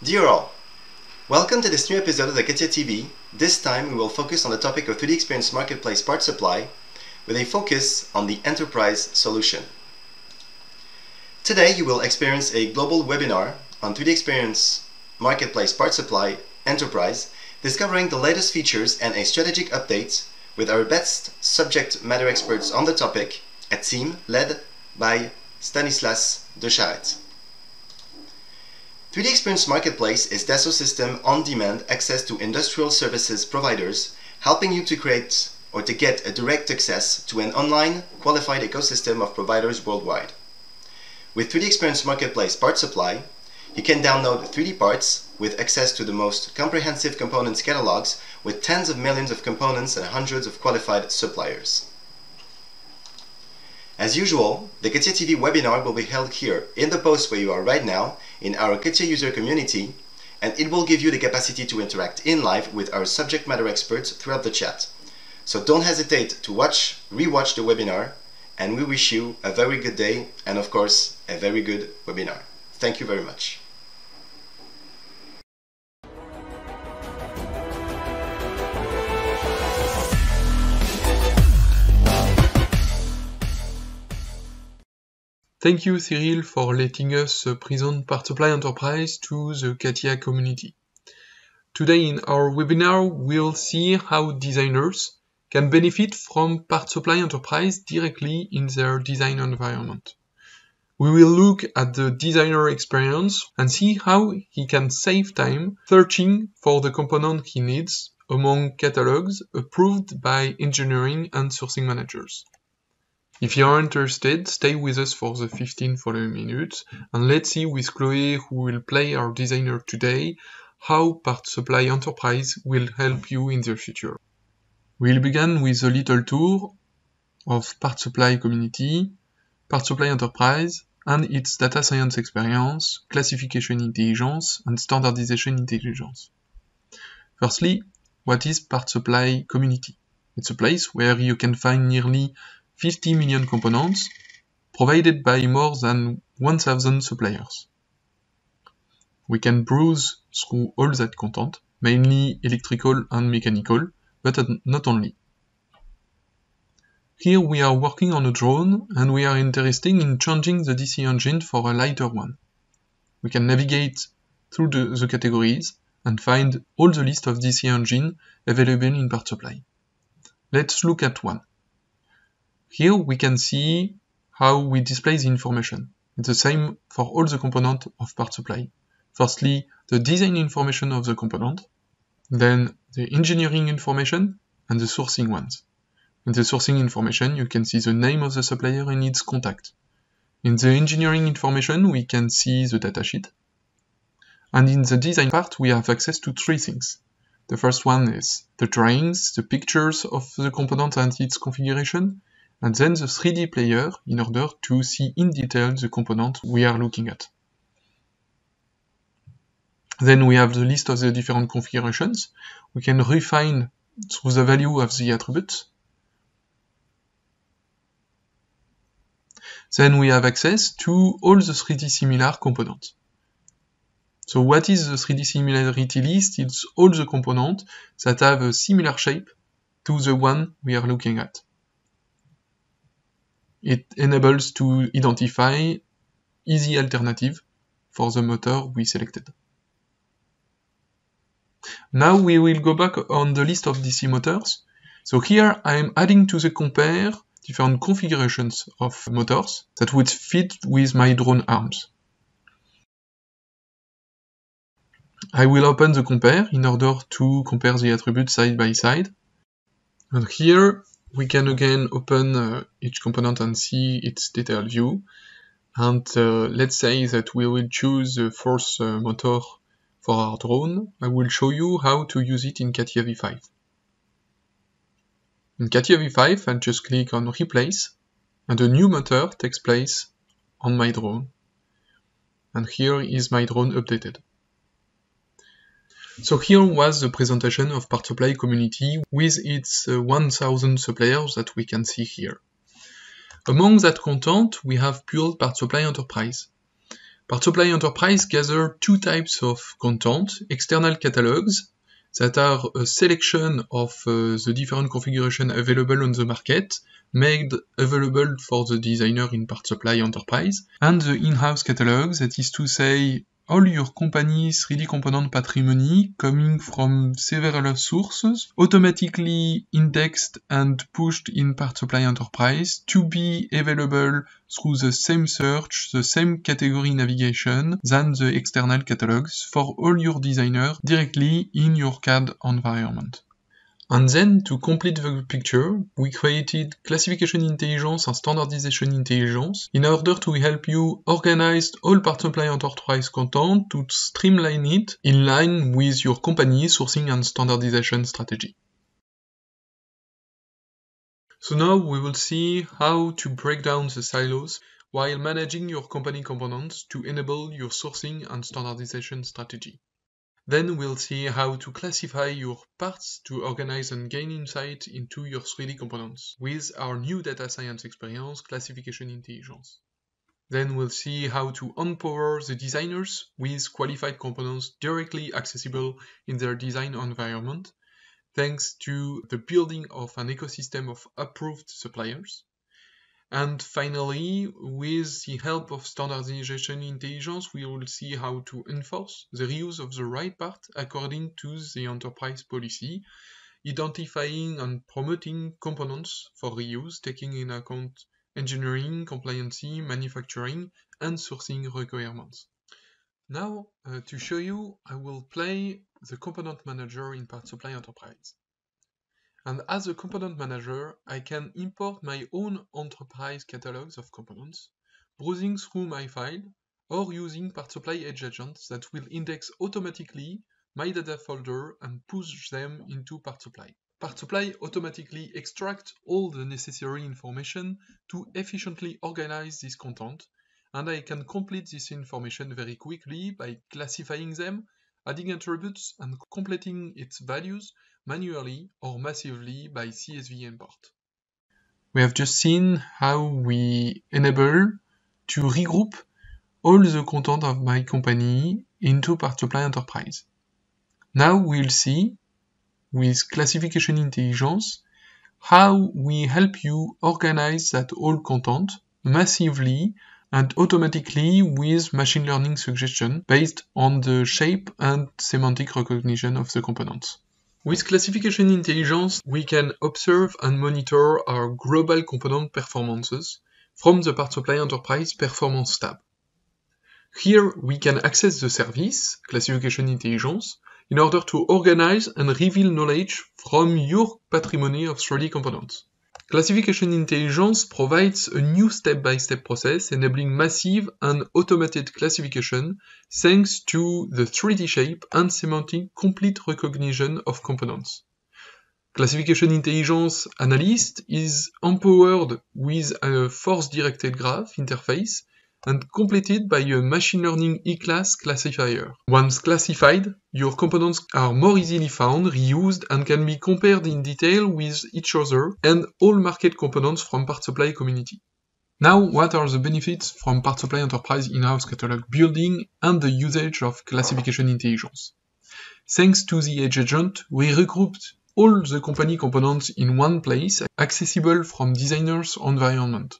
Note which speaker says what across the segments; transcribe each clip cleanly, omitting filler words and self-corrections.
Speaker 1: Dear all, welcome to this new episode of the CATIA TV. This time we will focus on the topic of 3DEXPERIENCE Marketplace Part Supply with a focus on the enterprise solution. Today you will experience a global webinar on 3DEXPERIENCE Marketplace Part Supply Enterprise, discovering the latest features and a strategic update with our best subject matter experts on the topic, a team led by Stanislas de Charette. 3DEXPERIENCE Marketplace is Dassault System on-demand access to industrial services providers, helping you to create or to get a direct access to an online qualified ecosystem of providers worldwide. With 3DEXPERIENCE Marketplace Part Supply, you can download 3D parts with access to the most comprehensive components catalogs with tens of millions of components and hundreds of qualified suppliers. As usual, the CATIA TV webinar will be held here in the post where you are right now in our CATIA user community, and it will give you the capacity to interact in live with our subject matter experts throughout the chat. So don't hesitate to rewatch the webinar, and we wish you a very good day and of course a very good webinar. Thank you very much.
Speaker 2: Thank you, Cyril, for letting us present PartSupply Enterprise to the CATIA community. Today in our webinar, we'll see how designers can benefit from PartSupply Enterprise directly in their design environment. We will look at the designer experience and see how he can save time searching for the component he needs among catalogs approved by engineering and sourcing managers. If you are interested, stay with us for the 15 following minutes, and let's see with Chloé, who will play our designer today, how PartSupply Enterprise will help you in the future. We'll begin with a little tour of PartSupply Community, PartSupply Enterprise, and its data science experience, classification intelligence, and standardization intelligence. Firstly, what is PartSupply Community? It's a place where you can find nearly 50 million components provided by more than 1,000 suppliers. We can browse through all that content, mainly electrical and mechanical, but not only. Here we are working on a drone and we are interested in changing the DC engine for a lighter one. We can navigate through the categories and find all the list of DC engine available in PartSupply. Let's look at one. Here we can see how we display the information. It's the same for all the components of PartSupply. Firstly, the design information of the component, then the engineering information and the sourcing ones. In the sourcing information, you can see the name of the supplier and its contact. In the engineering information, we can see the datasheet. And in the design part, we have access to three things. The first one is the drawings, the pictures of the component and its configuration, and then the 3D player in order to see in detail the component we are looking at. Then we have the list of the different configurations. We can refine through the value of the attributes. Then we have access to all the 3D similar components. So what is the 3D similarity list? It's all the components that have a similar shape to the one we are looking at. It enables to identify easy alternative for the motor we selected. Now we will go back on the list of DC motors. So here I am adding to the compare different configurations of motors that would fit with my drone arms. I will open the compare in order to compare the attributes side by side. And here we can again open each component and see its detailed view. And let's say that we will choose the force motor for our drone. I will show you how to use it in CATIA V5. In CATIA V5, I'll just click on Replace, and a new motor takes place on my drone. And here is my drone updated. So here was the presentation of PartSupply Community with its 1,000 suppliers that we can see here. Among that content, we have built PartSupply Enterprise. PartSupply Enterprise gather two types of content: external catalogs that are a selection of the different configurations available on the market, made available for the designer in PartSupply Enterprise, and the in-house catalog, that is to say, all your company's 3D component patrimony coming from several sources, automatically indexed and pushed in PartSupply Enterprise to be available through the same search, the same category navigation than the external catalogs for all your designers directly in your CAD environment. And then, to complete the picture, we created classification intelligence and standardization intelligence in order to help you organize all PartSupply Enterprise content to streamline it in line with your company's sourcing and standardization strategy. So now we will see how to break down the silos while managing your company components to enable your sourcing and standardization strategy. Then we'll see how to classify your parts to organize and gain insight into your 3D components with our new data science experience, classification intelligence. Then we'll see how to empower the designers with qualified components directly accessible in their design environment, thanks to the building of an ecosystem of approved suppliers. And finally, with the help of standardization intelligence, we will see how to enforce the reuse of the right part according to the enterprise policy, identifying and promoting components for reuse, taking into account engineering, compliancy, manufacturing, and sourcing requirements. Now, to show you, I will play the component manager in PartSupply Enterprise. And as a component manager, I can import my own enterprise catalogs of components, browsing through my file, or using PartSupply Edge agents that will index automatically my data folder and push them into PartSupply. PartSupply automatically extracts all the necessary information to efficiently organize this content, and I can complete this information very quickly by classifying them, adding attributes, and completing its values manually or massively by CSV import. We have just seen how we enable to regroup all the content of my company into PartSupply Enterprise. Now we'll see, with classification intelligence, how we help you organize that whole content massively and automatically with machine learning suggestion based on the shape and semantic recognition of the components. With classification intelligence, we can observe and monitor our global component performances from the PartSupply Enterprise Performance tab. Here we can access the service, classification intelligence, in order to organize and reveal knowledge from your patrimony of 3D components. Classification intelligence provides a new step-by-step process enabling massive and automated classification thanks to the 3D shape and semantic complete recognition of components. Classification intelligence analyst is empowered with a force-directed graph interface and completed by a machine learning E-class classifier. Once classified, your components are more easily found, reused, and can be compared in detail with each other and all market components from PartSupply community. Now, what are the benefits from PartSupply Enterprise in-house catalog building and the usage of classification intelligence? Thanks to the Edge agent, we regrouped all the company components in one place, accessible from designer's environment.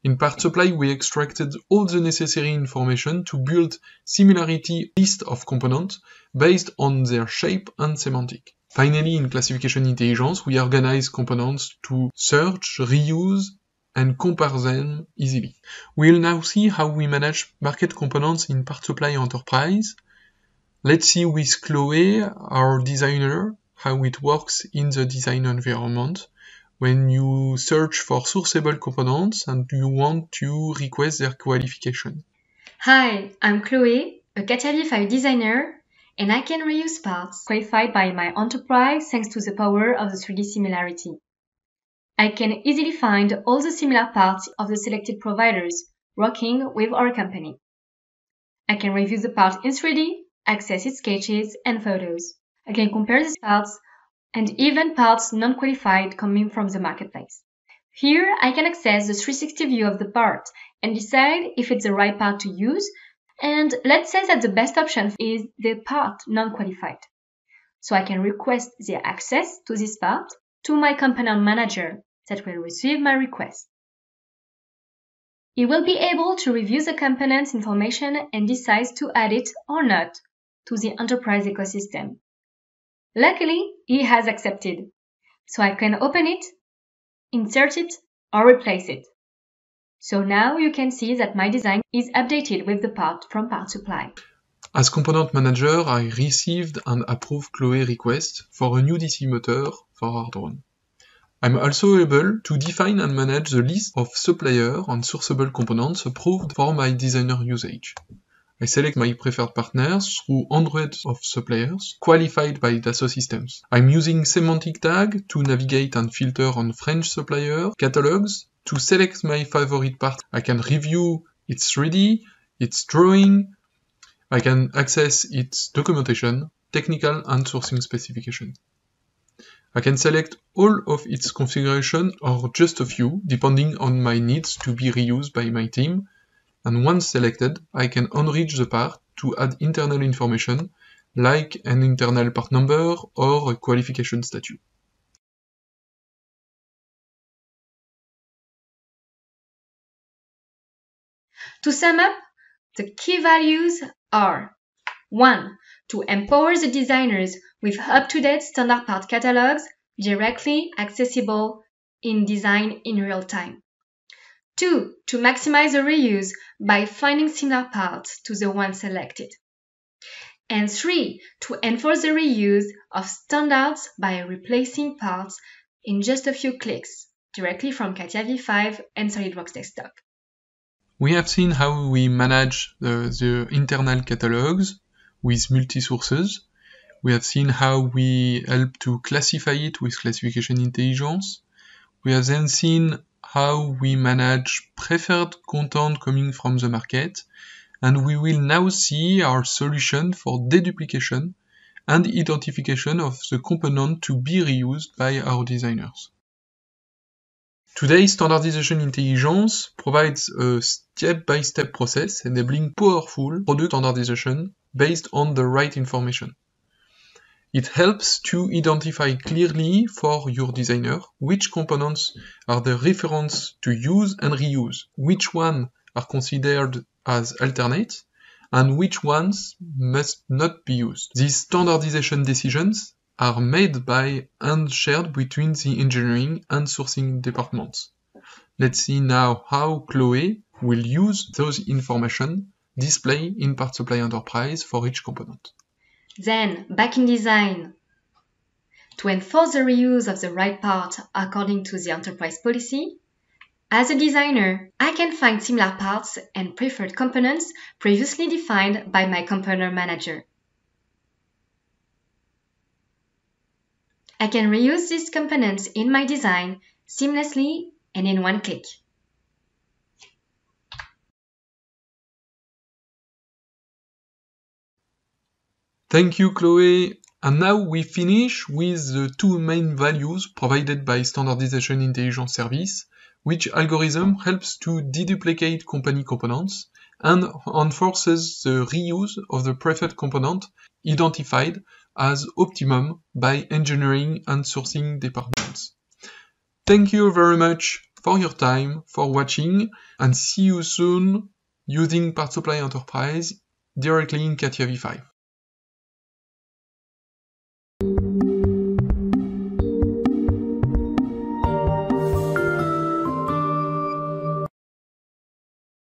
Speaker 2: In PartSupply, we extracted all the necessary information to build similarity list of components based on their shape and semantic. Finally, in classification intelligence, we organize components to search, reuse, and compare them easily. We'll now see how we manage market components in PartSupply Enterprise. Let's see with Chloe, our designer, how it works in the design environment when you search for sourceable components and you want to request their qualification.
Speaker 3: Hi, I'm Chloe, a CATIA V5 designer, and I can reuse parts qualified by my enterprise thanks to the power of the 3D similarity. I can easily find all the similar parts of the selected providers working with our company. I can review the part in 3D, access its sketches and photos. I can compare these parts and even parts non-qualified coming from the marketplace. Here, I can access the 360 view of the part and decide if it's the right part to use And let's say that the best option is the part non-qualified. So I can request the access to this part to my component manager that will receive my request. He will be able to review the component's information and decide to add it or not to the enterprise ecosystem. Luckily, he has accepted, so I can open it, insert it, or replace it. So now you can see that my design is updated with the part from PartSupply.
Speaker 2: As component manager, I received and approved Chloe's request for a new DC motor for our drone. I'm also able to define and manage the list of supplier and sourceable components approved for my designer usage. I select my preferred partners through hundreds of suppliers qualified by Dassault Systems. I'm using semantic tag to navigate and filter on French supplier catalogs to select my favorite part. I can review its 3D, its drawing, I can access its documentation, technical and sourcing specification. I can select all of its configuration or just a few, depending on my needs to be reused by my team. And once selected, I can enrich the part to add internal information, like an internal part number or a qualification statute.
Speaker 3: To sum up, the key values are 1. To empower the designers with up-to-date standard part catalogs directly accessible in design in real time. 2. To maximize the reuse by finding similar parts to the one selected. And 3. To enforce the reuse of standards by replacing parts in just a few clicks directly from CATIA V5 and SolidWorks Desktop.
Speaker 2: We have seen how we manage the internal catalogs with multi-sources. We have seen how we help to classify it with classification intelligence. We have then seen how we manage preferred content coming from the market. And we will now see our solution for deduplication and identification of the component to be reused by our designers. Today, standardization intelligence provides a step-by-step process enabling powerful product standardization based on the right information. It helps to identify clearly for your designer which components are the reference to use and reuse, which ones are considered as alternate, and which ones must not be used. These standardization decisions are made by and shared between the engineering and sourcing departments. Let's see now how Chloe will use those information displayed in PartSupply Enterprise for each component.
Speaker 3: Then, back in design. To enforce the reuse of the right part according to the enterprise policy, as a designer, I can find similar parts and preferred components previously defined by my component manager. I can reuse these components in my design seamlessly and in one click.
Speaker 2: Thank you, Chloe. And now we finish with the two main values provided by Standardization Intelligence Service, which algorithm helps to deduplicate company components and enforces the reuse of the preferred component identified as optimum by engineering and sourcing departments. Thank you very much for your time, for watching, and see you soon using PartSupply Enterprise directly in CATIA V5.